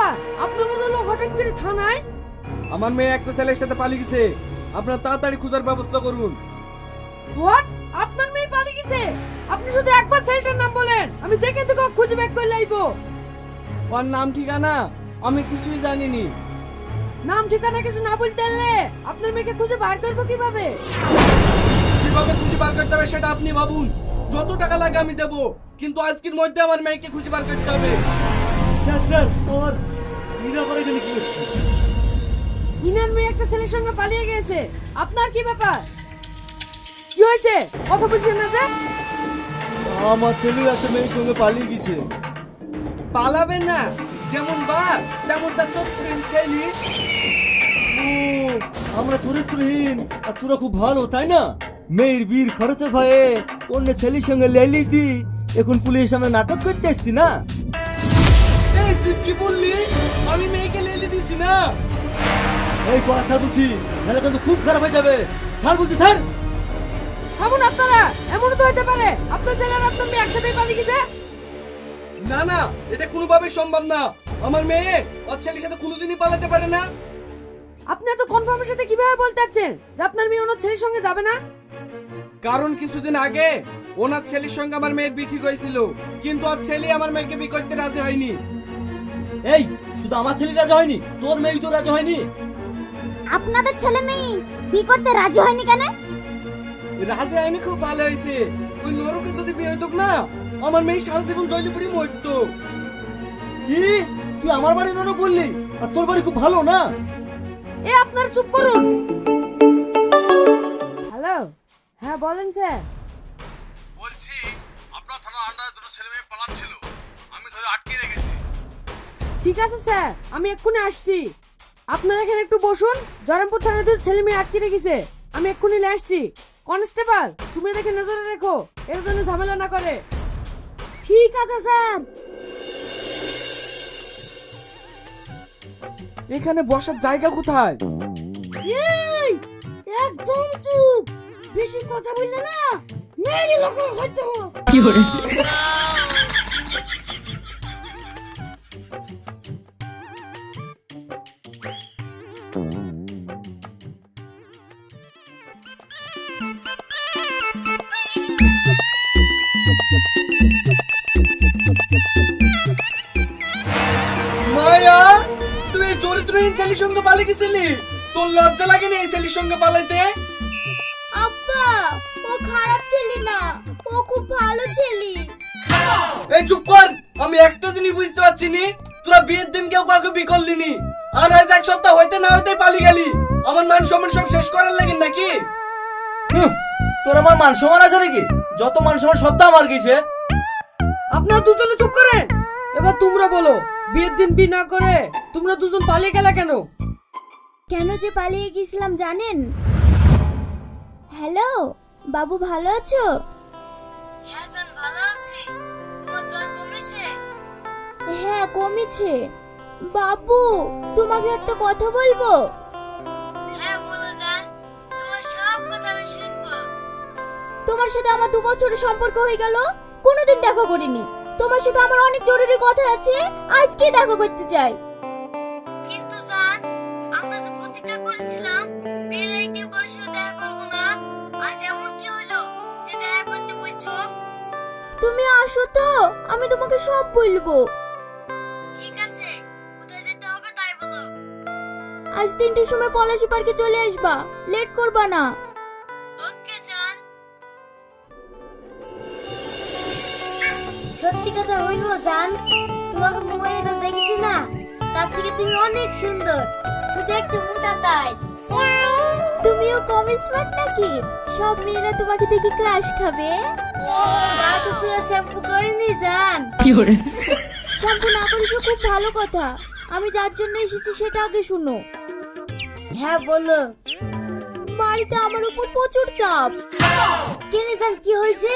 ব্যাপার? আপনার মতো লোক হঠাৎ করে থানায়? আমার মেয়ে একটা ছেলের সাথে পালিয়ে গেছে, আপনারা তাড়াতাড়ি খোঁজার ব্যবস্থা করুন। হোয়াট? আপনার মেয়ে পালিয়ে গেছে? আপনি শুধু একবার ছেলেটার নাম বলেন, আমি যেখান থেকে হোক খুঁজে বের করে লাইবো। ওর নাম ঠিকানা আমি কিছুই জানিনি। নাম ঠিকানা কিছু না বলতে পারলে আপনার মেয়েকে খুঁজে বার করবো কিভাবে? কিভাবে খুঁজে বার করতে হবে সেটা আপনি ভাবুন। যত টাকা লাগে আমি দেবো, কিন্তু আজকের মধ্যে আমার মেয়েকে খুঁজে বার করতে হবে। স্যার স্যার ওর নিরাপরে এখানে কি হচ্ছে? ইনার মেয়ে একটা ছেলের সঙ্গে পালিয়ে গেছে, আপনার কি ব্যাপার? কি হয়েছে? কথা বলছেন না যে? আমার ছেলেও একটা মেয়ের সঙ্গে পালিয়ে গেছে। পালাবেন না, যেমন বাপ তেমন তার চরিত্রহীন ছেলে। ও আমরা চরিত্রহীন আর তোরা খুব ভালো তাই না? মেয়ের বীর খরচের ভয়ে অন্য ছেলের সঙ্গে লেলি দি এখন পুলিশের সামনে নাটক করতে এসছি না? এই তুই কি বললি? আমি মেয়েকে লেলে দিছি না। এই কড়া ছাড় বলছি, নাহলে কিন্তু খুব খারাপ হয়ে যাবে। ছাড় বলছি ছাড়। থামুন আপনারা, এমনও তো হতে পারে আপনার ছেলে আর আপনার মেয়ে একসাথেই পালিয়ে গেছে। না না, এটা কোনোভাবেই সম্ভব না। আমার মেয়ে ওর ছেলের সাথে কোনোদিনই পালাতে পারে না। আপনি এত কনফার্মের সাথে কিভাবে বলতে চাচ্ছেন যে আপনার মেয়ে অন্য ছেলের সঙ্গে যাবে না? কারণ কিছুদিন আগে ওনার ছেলের সঙ্গে আমার মেয়ের বিয়ে ঠিক হয়েছিল, কিন্তু ওর ছেলে আমার মেয়েকে বিয়ে করতে রাজি হয়নি। এই শুধু আমার ছেলে রাজা হয়নি, তোর মেয়ে তো রাজা হয়নি। আপনাদের ছেলে মেয়ে বিয়ে করতে রাজি হয়নি কেন? রাজি হয়নি খুব ভালো হয়েছে। ওই নরকে যদি বিয়ে হতো না, আমার মেয়ে সারা জীবন জলে পড়ে মরতো। কি তুই আমার বাড়ি নরক বললি, আর তোর বাড়ি খুব ভালো না? এ আপনারা চুপ করুন। হ্যালো, হ্যাঁ বলেন স্যার। বলছি আপনার থানার আন্ডারে দুটো ছেলে মেয়ে পালাচ্ছিল, আমি ধরে আটকে রেখেছি। ঠিক আছে স্যার, আমি এক্ষুনি আসছি। আপনারা এখানে একটু বসুন। জরামপুর থানায় দুটো ছেলে মেয়ে আটকে রেখেছে, আমি এক্ষুনি নিয়ে আসছি। কনস্টেবল, তুমি দেখে নজরে রেখো, এর জন্য ঝামেলা না করে। ঠিক আছে স্যার। এখানে বসার জায়গা কোথায়? এই একদম চুপ, বেশি কথা বললে না মেরে লোক হইতে হবে। কি করে? মায়া, তুই এই চরিত্রহীন ছেলের সঙ্গে পালিয়ে গেছিলি? তোর লজ্জা লাগেনি এই ছেলের সঙ্গে পালাইতে? আব্বা, ও খারাপ ছেলে না, ও খুব ভালো ছেলে। এই চুপ কর। আমি একটা জিনিস বুঝতে পারছি নি, তোরা বিয়ের দিন কেউ কাউকে বিয়ে করলি নি, আর আজ এক সপ্তাহ হইতে না হইতে পালিয়ে গেলি। আমার মান সম্মান সব শেষ করার লাগেন নাকি? তোর আমার মান সম্মান আছে নাকি? যত মান সম্মান সব তো আমার গেছে। আপনারা দুজনে চুপ করেন। এবার তোমরা বলো, বিয়ের দিন বিয়ে না করে তোমরা দুজন পালিয়ে গেলা কেন? কেন যে পালিয়ে গেছিলাম জানেন? হ্যালো বাবু, ভালো আছো? হ্যাঁ জান, ভালো আছি। তোমার জ্বর কমেছে? হ্যাঁ কমেছে। বাবু, তোমাকে একটা কথা বলবো। হ্যাঁ বলো জান, তোমার সব কথা আমি শুনবো। তোমার সাথে আমার 2 বছরের সম্পর্ক হয়ে গেল, কোনোদিন দেখা করিনি। তোমার সাথে আমার অনেক জরুরি কথা আছে, আজকেই দেখা করতে চাই। কিন্তু জান, আমরা যে প্রতিজ্ঞা করেছিলাম বিয়ের আগে কেউ কারোর সাথে দেখা করবো না, আজ এমন কি হলো যে দেখা করতে বলছো? তুমি আসো তো, আমি তোমাকে সব বলবো। ঠিক আছে, কোথায় যেতে হবে তাই বলো। আজ 3টের সময় পলাশী পার্কে চলে আসবা, লেট করবা না। ওকে জান। সত্যি কথা হইলো জান, তোমাকে মোবাইলে তো দেখছি না, তার থেকে তুমি অনেক সুন্দর, শুধু একটু মোটা তাই। তুমিও কম স্মার্ট নাকি? সব মেয়েরা তোমাকে দেখে ক্রাশ খাবে। রাতে চুলে শ্যাম্পু করিনি জান। শ্যাম্পু না করিস খুব ভালো কথা, আমি যার জন্য এসেছি সেটা আগে শুনো। হ্যাঁ বলো। বাড়িতে আমার উপর প্রচুর চাপ। কেন জান, কি হয়েছে?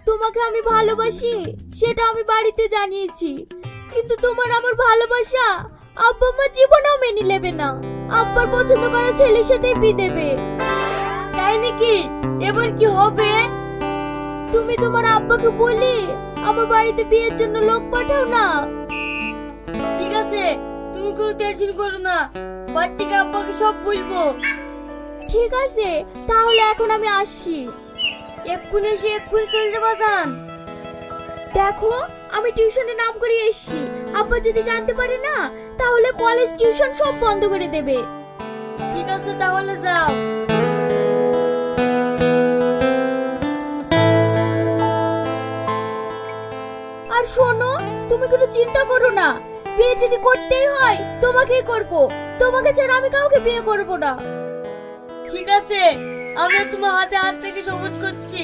তোমাকে আমি ভালোবাসি সেটা আমি বাড়িতে জানিয়েছি, কিন্তু তোমার আমার ভালোবাসা আব্বা মা জীবনেও মেনে নেবে না। আব্বার পছন্দ করা ছেলের সাথেই বিয়ে দেবে। তাই নাকি? এবার কি হবে? তুমি তোমার আব্বাকে বলি আমার বাড়িতে বিয়ের জন্য লোক পাঠাও না। ঠিক আছে, তুমি কোনো টেনশন করো না, বাড়ি থেকে আব্বাকে সব বলবো। ঠিক আছে, তাহলে এখন আমি আসছি। এক্ষুনি এসে এক্ষুনি চলে যাবা যান। দেখো, আমি টিউশনে নাম করে এসেছি। আব্বা যদি জানতে পারে না, তাহলে কলেজ টিউশন সব বন্ধ করে দেবে। ঠিক আছে, তাহলে যাও। আর শোনো, তুমি কোনো চিন্তা করো না। বিয়ে যদি করতেই হয় তোমাকেই করব, তোমাকে ছাড়া আমি কাউকে বিয়ে করব না। ঠিক আছে, আমরা তোমার হাতে হাত থেকে শপথ করছি,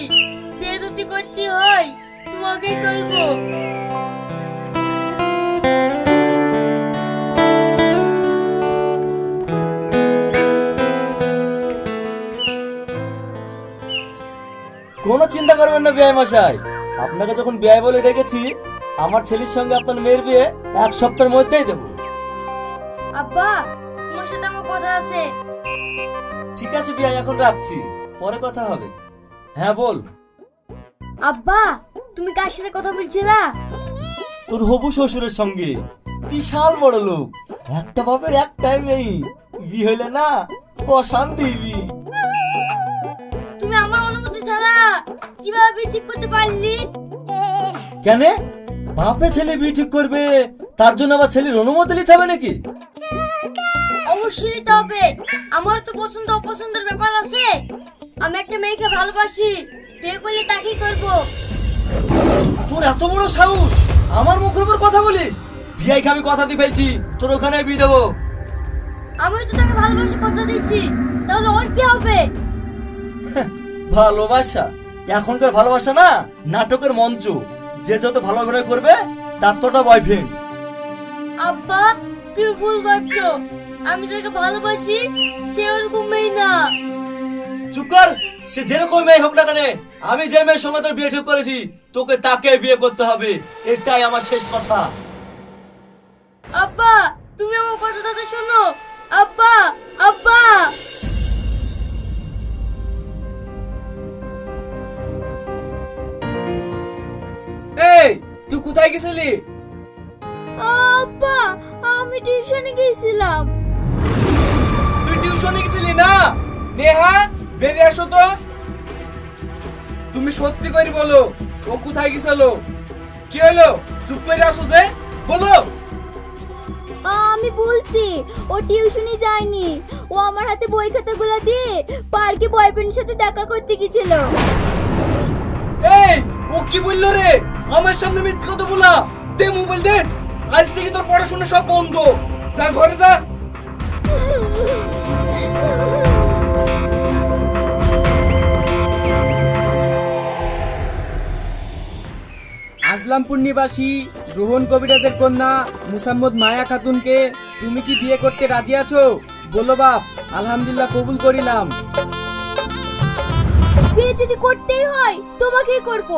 বিয়ে যদি করতে হয় তোমাকেই করবো। কোনো চিন্তা করবেন না বিআই মশাই, আপনাকে যখন বিআই বলে ডেকেছি, আমার ছেলের সঙ্গে আপনার মেয়ের বিয়ে 1 সপ্তাহের মধ্যেই দেবো। আব্বা, তোমার সাথে আমার কথা আছে। ঠিক আছে বিআই, এখন রাখছি, পরে কথা হবে। হ্যাঁ বল। আব্বা, তুমি কার সাথে কথা বলছিলা? তোর হবু শ্বশুরের সঙ্গে। বিশাল বড় লোক, একটা বাপের একটাই মেয়ে, বিয়ে হইলে না অশান্তি। তুমি আমার অনুমতি ছাড়া কিভাবে বিয়ে ঠিক করতে পারলি? কেন বাপে ছেলে বিয়ে ঠিক করবে, তার জন্য আবার ছেলের অনুমতি নিতে হবে নাকি? অবশ্যই নিতে হবে, আমার তো পছন্দ অপছন্দের ব্যাপার আছে। আমি একটা মেয়েকে ভালোবাসি, বিয়ে করলে তাকেই করব। তোর এত বড় সাহস, আমার মুখের উপর কথা বলিস? বিআইকে আমি কথা দিয়ে ফেলছি, তোর ওখানে বিয়ে দেবো। আমি তো তাকে ভালোবাসি কথা দিয়েছি, তাহলে ওর কি হবে? ভালোবাসা? এখনকার ভালোবাসা না, নাটকের মঞ্চ। যে যত ভালো অভিনয় করবে তার তোটা বয়ফ্রেন্ড। আব্বা, তুই ভুল ভাবছো, আমি যাকে ভালোবাসি সে ওরকম মেয়ে না। চুপ কর, সে যেরকম মেয়ে হোক না কেন, আমি যে মেয়ের সঙ্গে তোর বিয়ে ঠিক করেছি, তোকে তাকে বিয়ে করতে হবে, এটাই আমার শেষ কথা। আব্বা, তুমি আমার কথাটা শোনো। আব্বা, আব্বা। এই তুই কোথায় গেছিলি? আব্বা, আমি টিউশনে গিয়েছিলাম। তুই টিউশনে গেছিলি না? নেহা, বেরিয়ে আসো তো। তুমি সত্যি করে বলো, ও কোথায় গেছিল? কি হলো? চুপ করে আসো যে, বলো। আমি বলছি ও টিউশনি যায়নি, ও আমার হাতে বই খাতাগুলো দিয়ে পার্কে বয়ফ্রেন্ডের সাথে দেখা করতে গিয়েছিল। এই ও কি বললো রে? আমার সামনে মিথ্যে কথা বলা। দে মোবাইল দে, আজ থেকে তোর পড়াশোনা সব বন্ধ। যা ঘরে যা। আসলামপুর নিবাসী রোহন কবিরাজের কন্যা মুসাম্মদ মায়া খাতুনকে তুমি কি বিয়ে করতে রাজি আছো? বলো বাপ। আলহামদুলিল্লাহ, কবুল করিলাম। বিয়ে যদি করতেই হয় তোমাকেই করব,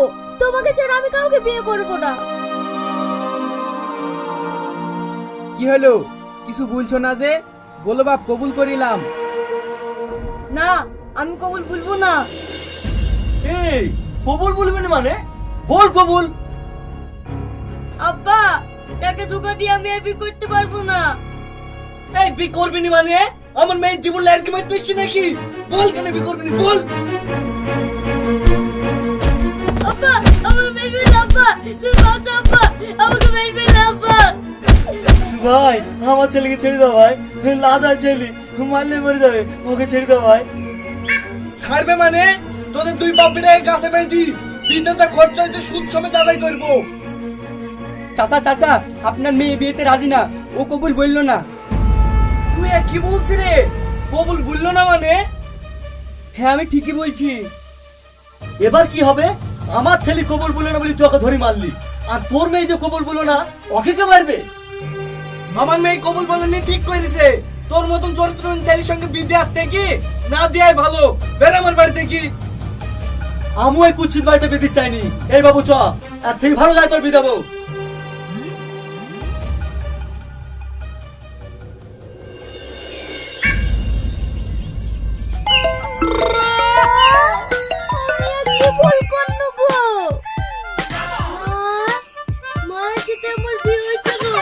তোমাকে ছাড়া আমি কাউকে বিয়ে করব না। কি হলো, কিছু বলছো না যে? বলো বাপ, কবুল করিলাম। না, আমি কবুল বলবো না। এই কবুল বলবি না মানে? বল কবুল। আব্বা, তাকে ধোকা দিয়ে আমি আর বিয়ে করতে পারবো না। এই বি করবি নি মানে? আমার মেয়ের জীবন লাইরকে মারতেছিস নাকি? বল কেন বি করবি নি, বল। আব্বা, আমার মেরবে না আব্বা, তুমি বাঁচা আব্বা, আমাকে মেরবে না আব্বা। ভাই, আমার ছেলেকে ছেড়ে দাও ভাই, লাজার ছেলে, মারলে মরে যাবে, ওকে ছেড়ে দাও ভাই। ছাড়বে মানে? তোদের দুই বাপ বেটাকে কাছে বেঁধি, বিতে যা খরচ হয়েছে সুদ সমেত আদায় করবো। চাচা চাচা, আপনার মেয়ে বিয়েতে রাজি না, ও কবুল বললো না। তুই আর কি বলছিস রে? কবুল বললো না মানে? হ্যাঁ, আমি ঠিকই বলছি। এবার কি হবে? আমার ছেলে কবুল বলে না বলি তুই ওকে ধরে মারলি, আর তোর মেয়ে যে কবুল বলো না, ওকে কে মারবে? আমার মেয়ে কবুল বলেনি, ঠিক করেছে। তোর মতন চরিত্রহীন ছেলের সঙ্গে বিয়ে দেওয়ার থেকে না দেওয়াই ভালো। বের আমার বাড়ি থেকে। আমি ওই কুচ্ছিত বাড়িতে বিয়ে দিতে চাইনি। এই বাবু চ, আর থেকে ভালো যায় তোর বিয়ে দেবো। আমি আর কি ভুল করনু গো? মায়ের সাথে আমার বিয়ে হয়েছে গো।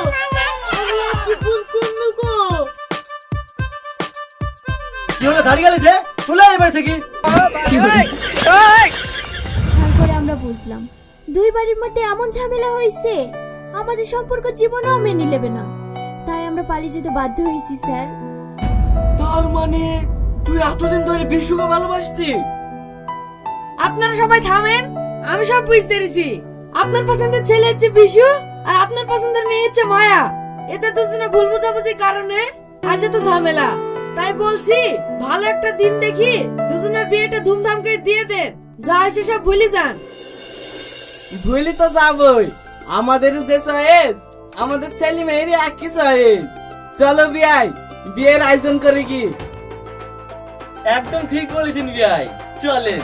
দাঁড়িয়ে গেলে যে চলে আয় বাড়ি থেকে। তারপরে আমরা বুঝলাম দুই বাড়ির মধ্যে এমন ঝামেলা হয়েছে আমাদের সম্পর্ক জীবনেও মেনে নেবে না, তাই আমরা পালিয়ে যেতে বাধ্য হয়েছি স্যার। তার মানে তুই এতদিন ধরে বিশুকে ভালোবাসতি? আপনারা সবাই থামেন, আমি সব বুঝতে পেরেছি। আপনার পছন্দের ছেলে হচ্ছে বিশু আর আপনার পছন্দের মেয়ে হচ্ছে মায়া। এতে দুজনে ভুল বোঝাবুঝির কারণে আজ এত ঝামেলা। তাই বলছি ভালো একটা দিন দেখি দুজনের বিয়েটা ধুমধাম করে দিয়ে দেন, যা এসে সব ভুলে যান। ভুলি তো যাবই, আমাদের যে চয়েস আমাদের ছেলে মেয়েরই একই চয়েস। চলো বিয়াই, বিয়ের আয়োজন করে কি। একদম ঠিক বলেছেন বিয়াই, চলেন।